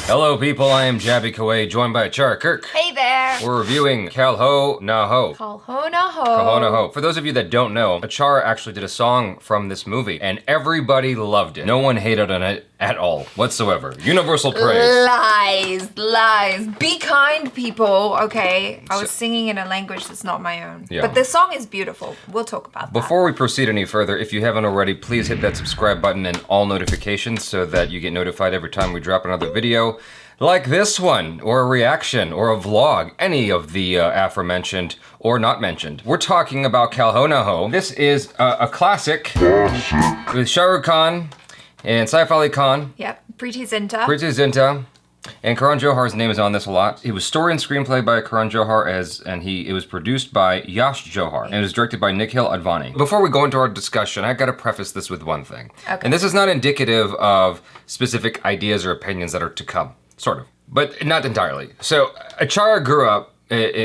Hello people, I am Jaby Koay, joined by ACHARA KIRK. Hey there! We're reviewing KAL Na Ho. KAL Na Ho. KAL Na Ho. For those of you that don't know, ACHARA actually did a song from this movie, and everybody loved it. No one hated on it at all, whatsoever. Universal praise. Lies. Be kind, people, okay? I was singing in a language that's not my own. Yeah. But the song is beautiful. We'll talk about that. Before we proceed any further, if you haven't already, please hit that subscribe button and all notifications so that you get notified every time we drop another video. Like this one, or a reaction, or a vlog, any of the aforementioned or not mentioned. We're talking about KAL Na Ho. This is a classic with Shah Rukh Khan and Saif Ali Khan. Yep, Preity Zinta. Preity Zinta. And Karan Johar's name is on this a lot. It was story and screenplay by Karan Johar it was produced by Yash Johar and it was directed by Nikhil Advani. Before we go into our discussion, I gotta preface this with one thing. Okay. And this is not indicative of specific ideas or opinions that are to come. Sort of, but not entirely. So ACHARA grew up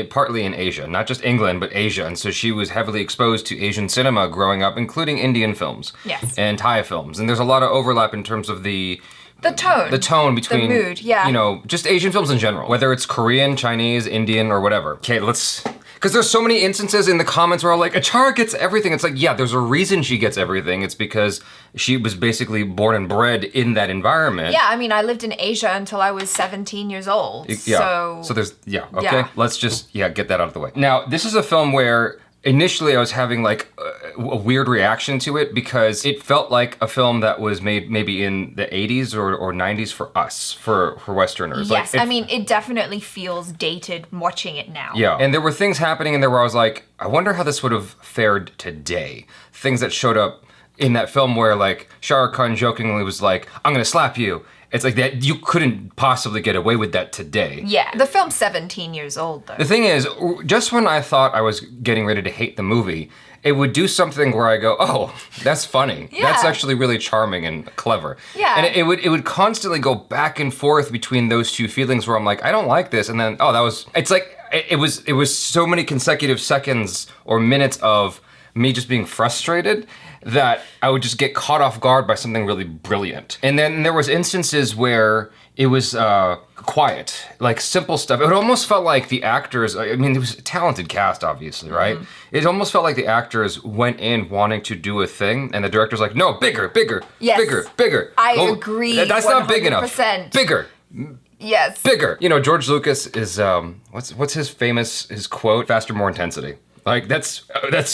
partly in Asia, not just England, but Asia. And so she was heavily exposed to Asian cinema growing up, including Indian films. Yes. And Thai films. And there's a lot of overlap in terms of the tone between, the mood, yeah. You know, just Asian films in general, whether it's Korean, Chinese, Indian, or whatever. Okay, because there's so many instances in the comments where like, ACHARA gets everything. It's like, yeah, there's a reason she gets everything. It's because she was basically born and bred in that environment. Yeah, I mean, I lived in Asia until I was 17 years old. Yeah. So there's, okay. Yeah. Let's just, get that out of the way. Now, this is a film where initially I was having like a weird reaction to it because it felt like a film that was made maybe in the 80s or 90s for us, for Westerners. Yes, like I mean, it definitely feels dated watching it now. Yeah, and there were things happening in there where I was like, I wonder how this would have fared today. Things that showed up in that film where like Shah Rukh Khan jokingly was like, I'm gonna slap you. It's like that, you couldn't possibly get away with that today. Yeah, the film's 17 years old though. The thing is, just when I thought I was getting ready to hate the movie, it would do something where I go, oh, that's funny. Yeah. That's actually really charming and clever. Yeah. And it would constantly go back and forth between those two feelings where I'm like, I don't like this. And then, it's like, it was so many consecutive seconds or minutes of me just being frustrated that I would just get caught off guard by something really brilliant. And then there was instances where it was quiet, like simple stuff. It almost felt like the actors, I mean, it was a talented cast, obviously, right? It almost felt like the actors went in wanting to do a thing, and the director's like, no, bigger, Yes. bigger. I agree. That's 100%. Not big enough. Bigger. Yes. Bigger. You know, George Lucas is, what's his quote? Faster, more intensity. Like, that's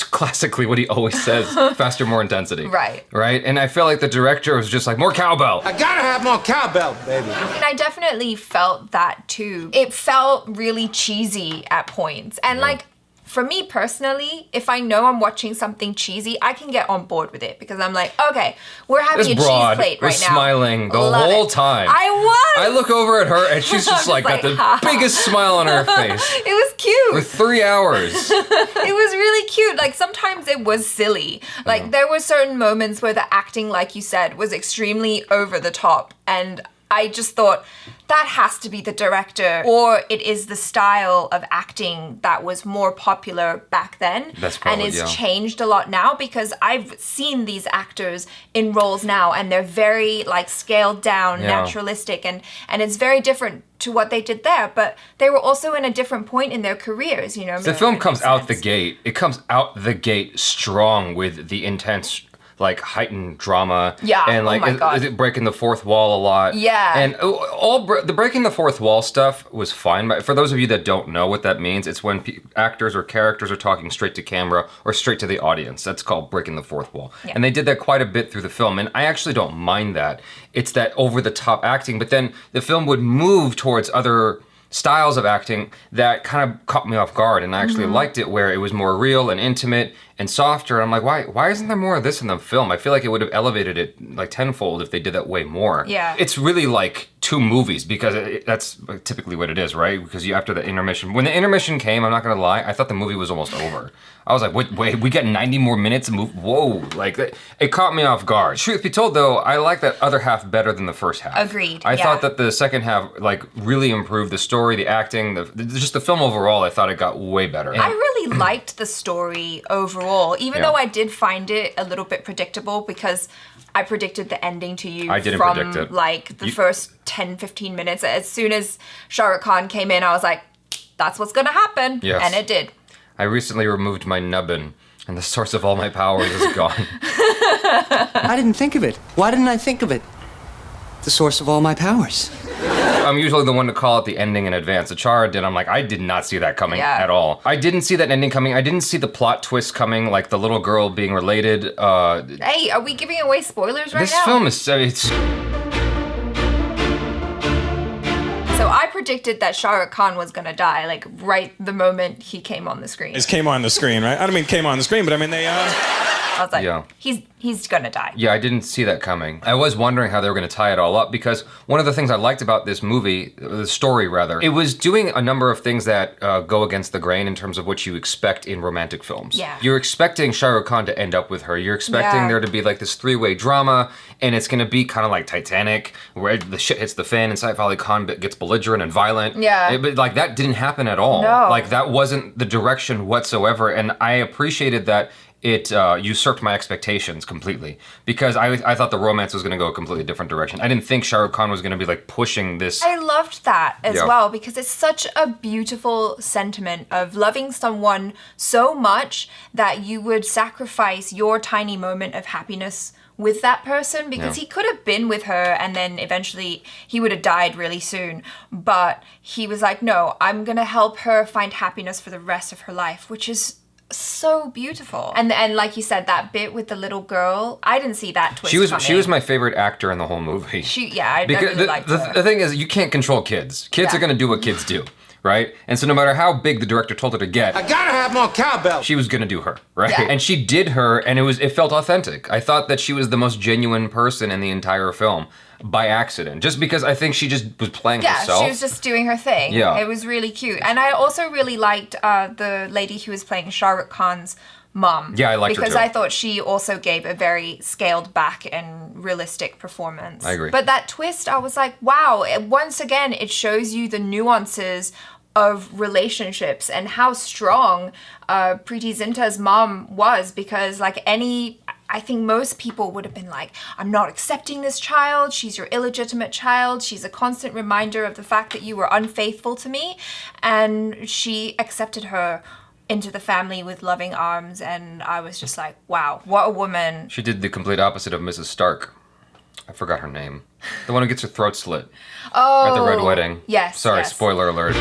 classically what he always says, faster, more intensity. Right. Right? And I feel like the director was just like, more cowbell. I gotta have more cowbell, baby. And I definitely felt that too. It felt really cheesy at points. And like, for me personally, if I know I'm watching something cheesy, I can get on board with it because I'm like, okay, we're having a cheese plate right now. was smiling the whole time. I was! I look over at her and she's just like got the biggest smile on her face. It was cute. For 3 hours. It was really cute. Like sometimes it was silly. Like there were certain moments where the acting, like you said, was extremely over the top. And I just thought, that has to be the director, or it is the style of acting that was more popular back then. That's probably, and it's changed a lot now because I've seen these actors in roles now and they're very like scaled down, naturalistic, and it's very different to what they did there, but they were also in a different point in their careers, you know. The film comes out the gate. It comes out the gate strong with the intense, like heightened drama. Yeah. And like, is it breaking the fourth wall a lot? Yeah. And the breaking the fourth wall stuff was fine. But for those of you that don't know what that means, it's when actors or characters are talking straight to camera or straight to the audience. That's called breaking the fourth wall. Yeah. And they did that quite a bit through the film. And I actually don't mind that. It's that over the top acting, but then the film would move towards other styles of acting that kind of caught me off guard, and I actually liked it where it was more real and intimate and softer. And I'm like, why isn't there more of this in the film? I feel like it would have elevated it like tenfold if they did that way more. Yeah. It's really like 2 movies because that's typically what it is, right? Because after the intermission, when the intermission came, I'm not gonna lie, I thought the movie was almost over. I was like, wait, we got 90 more minutes to move? Whoa, like it caught me off guard. Truth be told though, I like that other half better than the first half. Agreed, I thought that the second half like really improved the story, the acting, just the film overall. I thought it got way better. I really liked the story overall, even though I did find it a little bit predictable because I predicted the ending to you I didn't from predict it. like the first 10, 15 minutes. As soon as Shah Rukh Khan came in, I was like, that's what's gonna happen. Yes. And it did. I recently removed my nubbin, and the source of all my powers is gone. I didn't think of it. Why didn't I think of it? The source of all my powers. I'm usually the one to call it the ending in advance. ACHARA did. I'm like, I did not see that coming Yeah. at all. I didn't see that ending coming. I didn't see the plot twist coming, like the little girl being related. Hey, are we giving away spoilers right This now? film is it's So I predicted that Shah Rukh Khan was gonna die, like right the moment he came on the screen. It came on the screen, right? I don't mean came on the screen, but I mean they. I was like, Yeah. he's gonna die. Yeah, I didn't see that coming. I was wondering how they were going to tie it all up because one of the things I liked about this movie, the story rather, it was doing a number of things that go against the grain in terms of what you expect in romantic films. Yeah. You're expecting Shah Rukh Khan to end up with her. You're expecting Yeah. there to be like this three-way drama, and it's going to be kind of like Titanic, where the shit hits the fan and Saif Ali Khan gets belligerent and violent. Yeah. But like that didn't happen at all. No. Like that wasn't the direction whatsoever, and I appreciated that. It usurped my expectations completely because I thought the romance was going to go a completely different direction. I didn't think Shah Rukh Khan was going to be like pushing this. I loved that as Yeah. well because it's such a beautiful sentiment of loving someone so much that you would sacrifice your tiny moment of happiness with that person because Yeah. he could have been with her and then eventually he would have died really soon. But he was like, no, I'm going to help her find happiness for the rest of her life, which is so beautiful. And like you said, that bit with the little girl, I didn't see that twist She coming. was my favorite actor in the whole movie. I really liked her. The thing is, you can't control kids. Kids Yeah. are going to do what kids do, right? And so no matter how big the director told her to get, I gotta have more cowbell. she was gonna do her, right? Yeah. And she did her, and it felt authentic. I thought that she was the most genuine person in the entire film by accident, just because I think she just was playing Yeah, herself. she was just doing her thing. Yeah. It was really cute. And I also really liked the lady who was playing Shah Rukh Khan's mum. Yeah, I liked her because too. I thought she also gave a very scaled back and realistic performance. I agree. But that twist, I was like, wow, once again, it shows you the nuances of relationships and how strong Preity Zinta's mom was because I think most people would have been like, I'm not accepting this child. She's your illegitimate child. She's a constant reminder of the fact that you were unfaithful to me. And she accepted her into the family with loving arms. And I was just like, wow, what a woman. She did the complete opposite of Mrs. Stark. I forgot her name. The one who gets her throat slit at the Red Wedding. Yes, Sorry, yes. spoiler alert.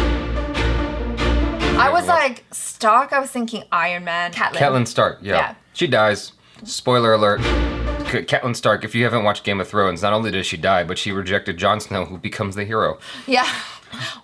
I was like, Stark, I was thinking Iron Man. Catelyn Stark, yeah. She dies. Spoiler alert. Catelyn Stark, if you haven't watched Game of Thrones, not only does she die, but she rejected Jon Snow, who becomes the hero. Yeah.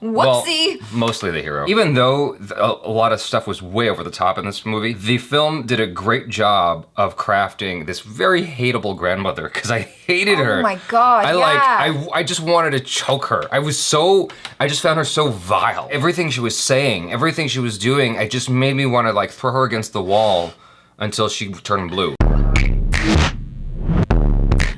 Whoopsie. Well, mostly the hero. Even though a lot of stuff was way over the top in this movie, the film did a great job of crafting this very hateable grandmother, because I hated her. Oh my God, I just wanted to choke her. I just found her so vile. Everything she was saying, everything she was doing, it just made me want to like throw her against the wall until she turned blue.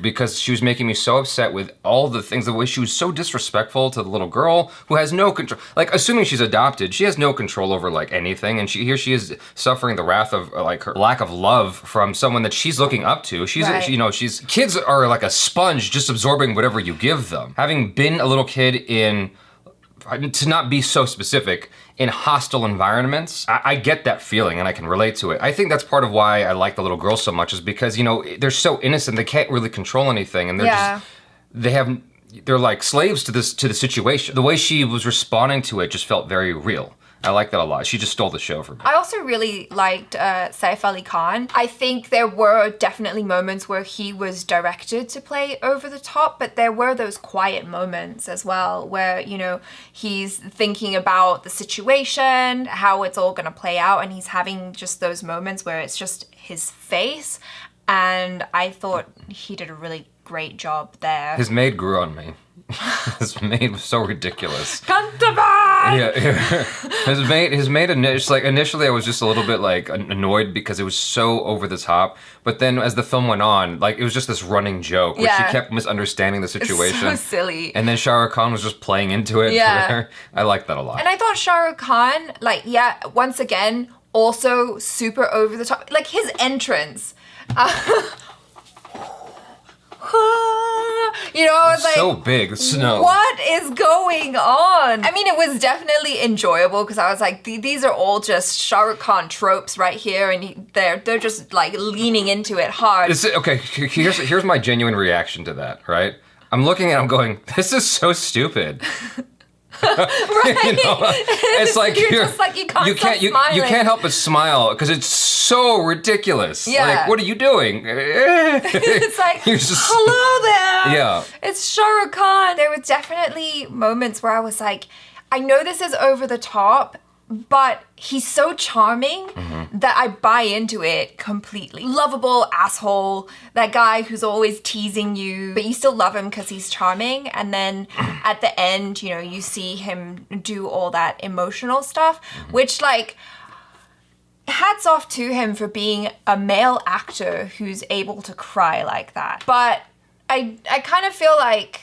Because she was making me so upset with all the things, the way she was so disrespectful to the little girl who has no control. Like, assuming she's adopted, she has no control over like anything, and here she is suffering the wrath of like her lack of love from someone that she's looking up to. Right. Kids are like a sponge, just absorbing whatever you give them. Having been a little kid to not be so specific, in hostile environments, I get that feeling and I can relate to it. I think that's part of why I like the little girl so much, is because, they're so innocent, they can't really control anything, and they're like slaves to the situation. The way she was responding to it just felt very real. I like that a lot. She just stole the show for me. I also really liked Saif Ali Khan. I think there were definitely moments where he was directed to play over the top, but there were those quiet moments as well where, he's thinking about the situation, how it's all gonna play out, and he's having just those moments where it's just his face. And I thought he did a really great job there. His maid grew on me. His maid was so ridiculous. Cantabile! Yeah. His maid initially I was just a little bit like annoyed because it was so over the top, but then as the film went on, like it was just this running joke where she kept misunderstanding the situation. It's so silly. And then Shah Rukh Khan was just playing into it for her. I liked that a lot. And I thought Shah Rukh Khan, once again, also super over the top. Like his entrance. You know, I was like, so big, the snow. What is going on? I mean, it was definitely enjoyable because I was like, these are all just Shah Rukh Khan tropes right here, and they're just like leaning into it hard. Okay, here's my genuine reaction to that, right? I'm looking at him going, this is so stupid. Right? You know, it's like you're just like, you can't you can't help but smile because it's so ridiculous. Yeah. Like, what are you doing? It's like, You're just- hello there. Yeah. It's Shah Rukh Khan. There were definitely moments where I was like, I know this is over the top, but he's so charming that I buy into it completely. Lovable asshole, that guy who's always teasing you, but you still love him because he's charming. And then at the end, you know, you see him do all that emotional stuff, which like, hats off to him for being a male actor who's able to cry like that. But I kind of feel like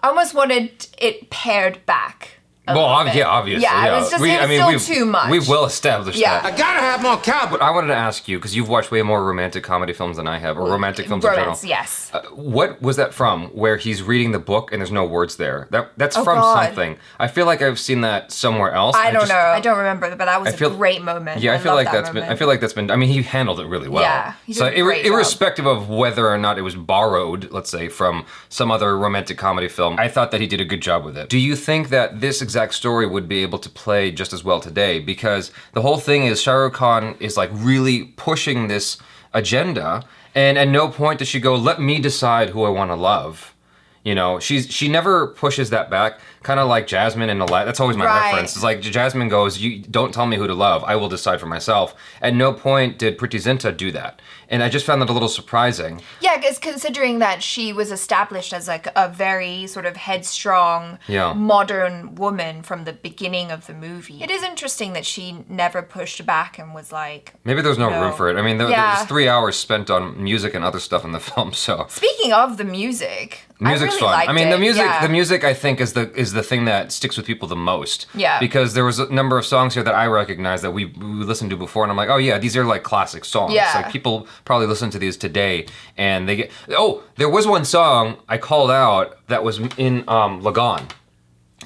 I almost wanted it pared back. Well, obviously. Yeah, it was just too much. We've well established Yeah. that. I gotta have more cowbell. But I wanted to ask you, because you've watched way more romantic comedy films than I have, or romantic films in general. Romance, yes. What was that from, where he's reading the book and there's no words there? That's from God. something. I feel like I've seen that somewhere else. I don't know. I don't remember, but that was feel- a great moment. Yeah, I feel love like that that's moment. been. I mean, he handled it really well. Yeah, he did so a great job. irrespective of whether or not it was borrowed, let's say, from some other romantic comedy film, I thought that he did a good job with it. Do you think that this exact story would be able to play just as well today? Because the whole thing is Shah Rukh Khan is like really pushing this agenda, and at no point does she go, let me decide who I want to love. You know, she never pushes that back. Kind of like Jasmine in Aladdin. That's always my reference. It's like Jasmine goes, "You don't tell me who to love. I will decide for myself." At no point did Preity Zinta do that, and I just found that a little surprising. Yeah, because considering that she was established as like a very sort of headstrong, modern woman from the beginning of the movie, it is interesting that she never pushed back and was like, maybe there's no room for it. I mean, there was 3 hours spent on music and other stuff in the film. So speaking of the music, music's I really fun. liked I mean, it. the music I think is the thing that sticks with people the most. Yeah. Because there was a number of songs here that I recognize that we listened to before, and I'm like, oh yeah, these are like classic songs. Yeah. Like people probably listen to these today, and they get. Oh, there was one song I called out that was in Lagan.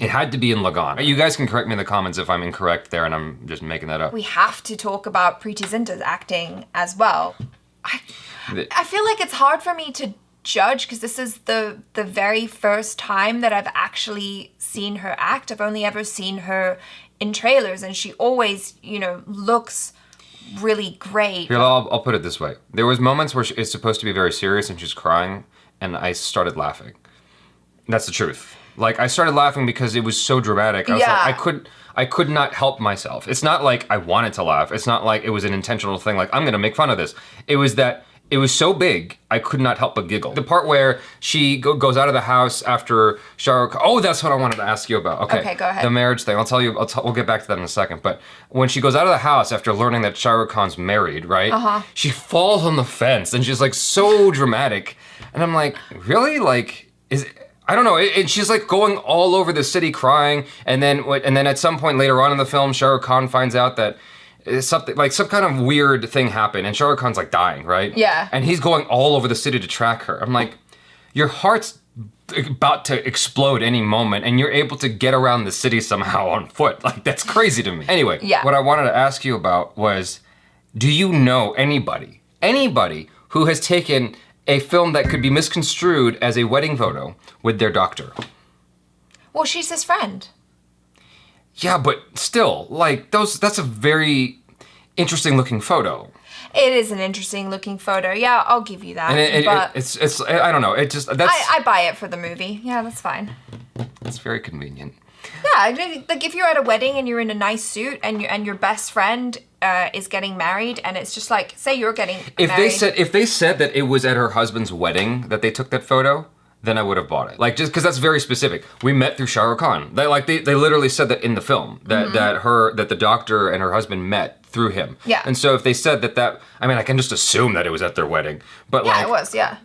It had to be in Lagan. You guys can correct me in the comments if I'm incorrect there, and I'm just making that up. We have to talk about Preity Zinta's acting as well. I feel like it's hard for me to judge because this is the very first time that I've actually seen her act. I've only ever seen her in trailers, and she always, you know, looks really great. Here, I'll put it this way. There was moments where it's supposed to be very serious and she's crying, and I started laughing. That's the truth. Like, I started laughing because it was so dramatic. I was like, I could not help myself. It's not like I wanted to laugh. It's not like it was an intentional thing, like, I'm gonna make fun of this. It was that it was so big, I could not help but giggle. The part where she goes out of the house after Shah Rukh. Oh, that's what I wanted to ask you about. Okay, go ahead. The marriage thing. We'll get back to that in a second. But when she goes out of the house after learning that Shah Rukh Khan's married, right? She falls on the fence, and she's like so dramatic. And I'm like, really? Like, I don't know. And she's like going all over the city crying, and then at some point later on in the film, Shah Rukh Khan finds out that something like some kind of weird thing happened, and Shah Rukh Khan's like dying, right? Yeah. And he's going all over the city to track her. I'm like, your heart's about to explode any moment, and you're able to get around the city somehow on foot. Like, that's crazy to me. Anyway, what I wanted to ask you about was, do you know anybody who has taken a film that could be misconstrued as a wedding photo with their doctor? Well, she's his friend. Yeah, but still, like, that's a very interesting looking photo. It is an interesting looking photo. Yeah, I'll give you that. And but it's I don't know. It just I buy it for the movie. Yeah, that's fine. It's very convenient. Yeah, like if you're at a wedding and you're in a nice suit and your best friend is getting married, and it's just like, say you're getting married. If they said that it was at her husband's wedding that they took that photo, then I would have bought it. Like, just because that's very specific. We met through Shah Rukh Khan. They literally said that in the film that that the doctor and her husband met through him. Yeah. And so if they said that, I mean, I can just assume that it was at their wedding. But yeah, it was. Yeah.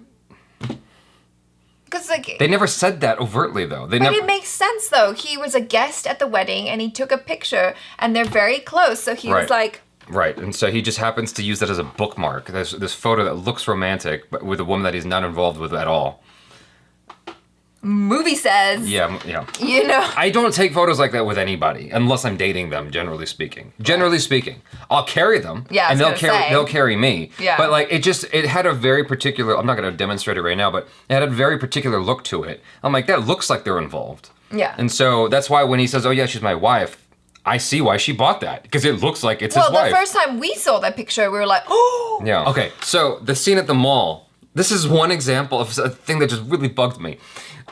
Because like they never said that overtly though. But it makes sense though. He was a guest at the wedding and he took a picture, and they're very close. So he was like, Right, and so he just happens to use that as a bookmark. There's this photo that looks romantic, but with a woman that he's not involved with at all. Movie says. Yeah. You know. I don't take photos like that with anybody, unless I'm dating them, generally speaking. Generally speaking. I'll carry them, and they'll carry me. Yeah. But like, it had a very particular, I'm not gonna demonstrate it right now, but it had a very particular look to it. I'm like, that looks like they're involved. Yeah. And so that's why when he says, oh yeah, she's my wife, I see why she bought that, because it looks like it's his wife. Well, the first time we saw that picture, we were like, oh! Yeah. Okay, so the scene at the mall, this is one example of a thing that just really bugged me.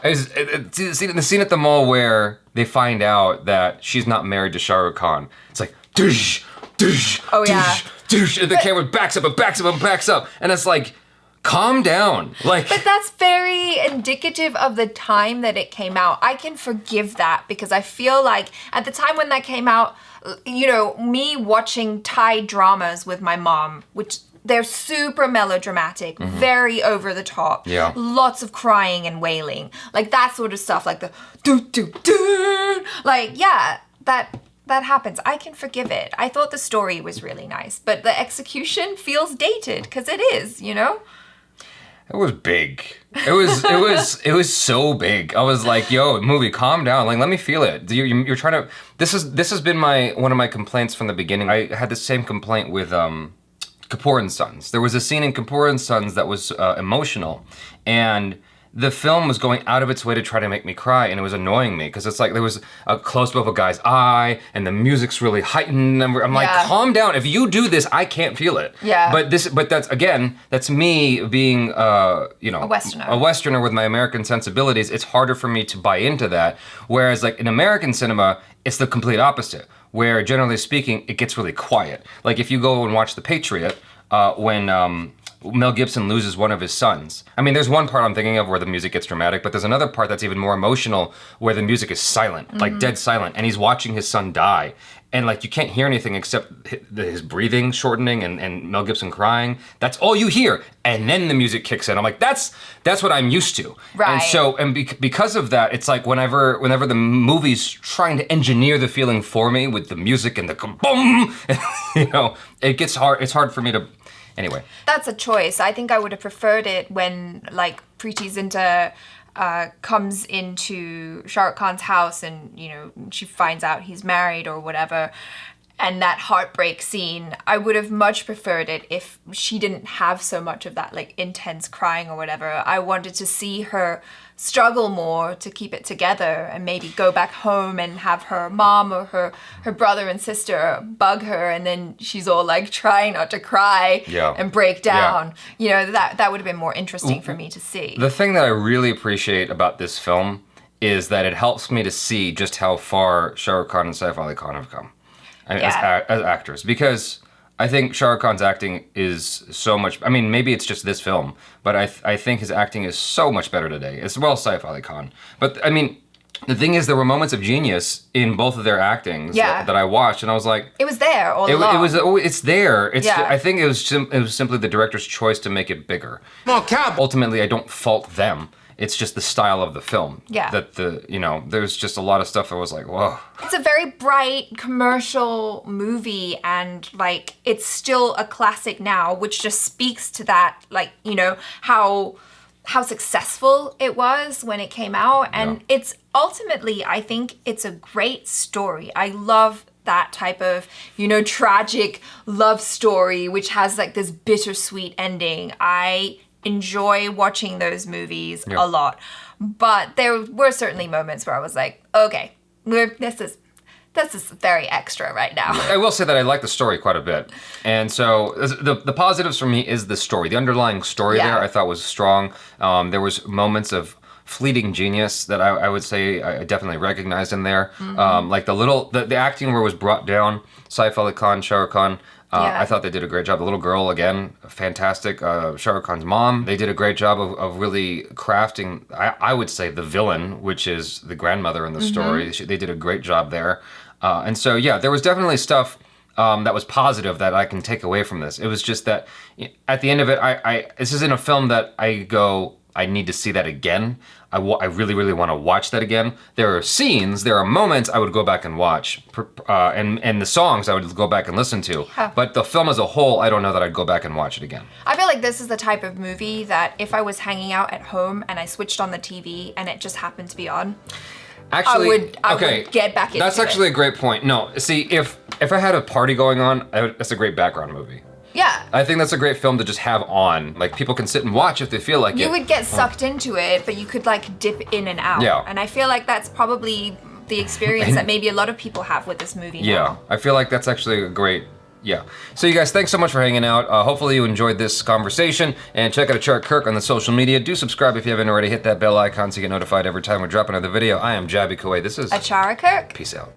The scene at the mall where they find out that she's not married to Shah Rukh Khan. It's like, doosh, doosh, oh, yeah. doosh, doosh, and the camera backs up and backs up and backs up. And it's like, calm down. Like, but that's very indicative of the time that it came out. I can forgive that because I feel like at the time when that came out, you know, me watching Thai dramas with my mom, which they're super melodramatic, very over the top. Yeah. Lots of crying and wailing. Like that sort of stuff, like the doo doo doo. Like, yeah, that happens. I can forgive it. I thought the story was really nice, but the execution feels dated because it is, you know? it was big. It was so big. I was like, yo, movie, calm down. Like, let me feel it. You're trying to, this has been one of my complaints from the beginning. I had the same complaint with, Kapoor and Sons. There was a scene in Kapoor and Sons that was emotional, and the film was going out of its way to try to make me cry, and it was annoying me because it's like there was a close-up of a guy's eye, and the music's really heightened. And I'm like, calm down. If you do this, I can't feel it. Yeah. But that's me being, a Westerner with my American sensibilities. It's harder for me to buy into that. Whereas like in American cinema, it's the complete opposite, where generally speaking, it gets really quiet. Like if you go and watch The Patriot, when Mel Gibson loses one of his sons. I mean, there's one part I'm thinking of where the music gets dramatic, but there's another part that's even more emotional where the music is silent, like dead silent, and he's watching his son die. And like you can't hear anything except his breathing shortening and Mel Gibson crying. That's all you hear. And then the music kicks in. I'm like, that's what I'm used to. Right. And so, because of that, it's like whenever the movie's trying to engineer the feeling for me with the music and the boom, it gets hard. It's hard for me to. Anyway. That's a choice. I think I would have preferred it when, like, Preity Zinta comes into Shah Rukh Khan's house and, she finds out he's married or whatever. And that heartbreak scene, I would have much preferred it if she didn't have so much of that, like, intense crying or whatever. I wanted to see her struggle more to keep it together and maybe go back home and have her mom or her brother and sister bug her, and then she's all like trying not to cry and break down. That would have been more interesting for me to see. The thing that I really appreciate about this film is that it helps me to see just how far Shah Rukh Khan and Saif Ali Khan have come as actors, because I think Shah Rukh Khan's acting is so much. I mean, maybe it's just this film, but I think his acting is so much better today, as well as Saif Ali Khan. But I mean, the thing is, there were moments of genius in both of their actings that I watched, and I was like, it was there all along. It's there. I think it was simply the director's choice to make it bigger. Ultimately, I don't fault them. It's just the style of the film. Yeah. That there's just a lot of stuff that was like, whoa. It's a very bright commercial movie, and like it's still a classic now, which just speaks to that, like, how successful it was when it came out. And it's ultimately, I think it's a great story. I love that type of, tragic love story, which has like this bittersweet ending. I enjoy watching those movies a lot, but there were certainly moments where I was like, okay, this is very extra right now. I will say that I like the story quite a bit, and so the positives for me is the story. The underlying story there I thought was strong. There was moments of fleeting genius that I would say I definitely recognized in there. Like the acting where it was brought down, Saif Ali Khan, Shah Rukh Khan. I thought they did a great job. The little girl, again, fantastic. Shah Rukh Khan's mom, they did a great job of really crafting, I would say, the villain, which is the grandmother in the story. They did a great job there. And so, there was definitely stuff that was positive that I can take away from this. It was just that at the end of it, this isn't a film that I go, I need to see that again. I really, really want to watch that again. There are scenes, there are moments I would go back and watch, and the songs I would go back and listen to. Yeah. But the film as a whole, I don't know that I'd go back and watch it again. I feel like this is the type of movie that if I was hanging out at home and I switched on the TV and it just happened to be on, Actually, I would get back into That's actually a great point. No, see, if I had a party going on, that's a great background movie. Yeah. I think that's a great film to just have on. Like, people can sit and watch if they feel like it. You would get sucked into it, but you could like dip in and out. Yeah. And I feel like that's probably the experience that maybe a lot of people have with this movie Yeah, now. I feel like that's actually a great, yeah. So you guys, thanks so much for hanging out. Hopefully you enjoyed this conversation, and check out ACHARA KIRK on the social media. Do subscribe if you haven't already. Hit that bell icon so you get notified every time we drop another video. I am Jaby Koay. This is ACHARA KIRK. Peace out.